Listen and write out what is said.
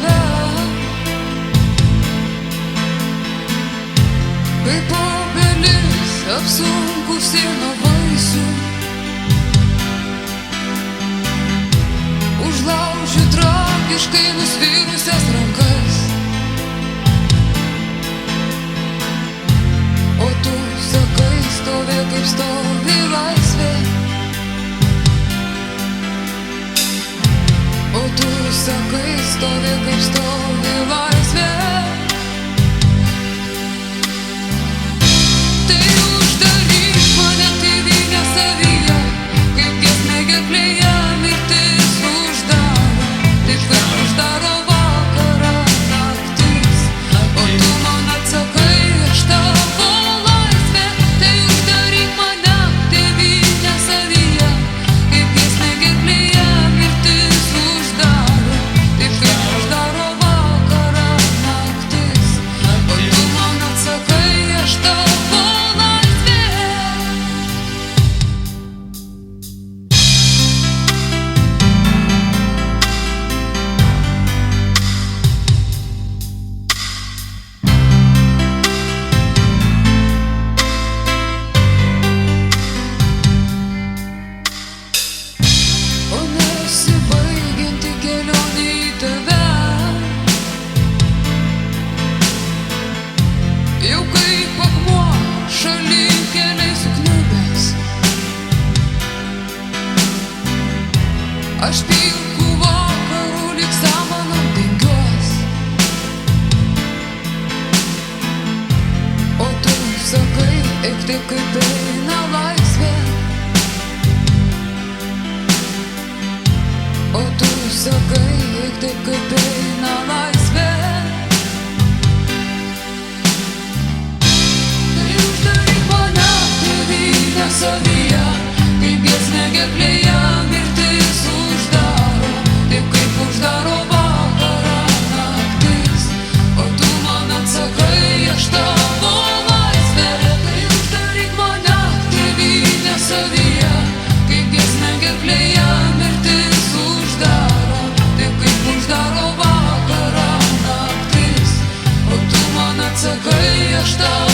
tave, kaip obelis apsunkusi nuo vaisių. Užlaužiu tragiškai nusvirusias rankas, o tu sakai, stovė kaip stovi laisvė. O tu sakai, stovi kaip stovi laisvė. Tai uždaryk mane tėvynę savyje, kaip giesmė gerklėje mirtis uždaro, taip kaip uždaro vakarą naktis. O tu man atsakai, aš tavo laisvė. Tai uždaryk mane tėvynę savyje, kaip giesmė gerklėje mirtis uždaro, taip kaip uždaro vakarą naktis. O tu man atsakai, aš tavo laisvė. O nesibaigianti kelionė į tave, jau kaip akmuo šalinkeliai sukniubęs. Aš pilku vakarų lyg samanom dengiuos, o tu sakai, eik taip kaip eina laisvė. O tu sakai, eik taip kaip eina laisvė. Tai uždaryk mane tėvynę savyje, kaip giesmė gerklėje mirtis uždaro, taip kaip uždaro vakarą naktis. O tu man atsakai, aš tavo laisvė. Tai uždaryk mane tėvynę savyje, kaip giesmė gerklėje mirtis uždaro, taip kaip uždaro vakarą naktis. O tu man atsakai, aš tavo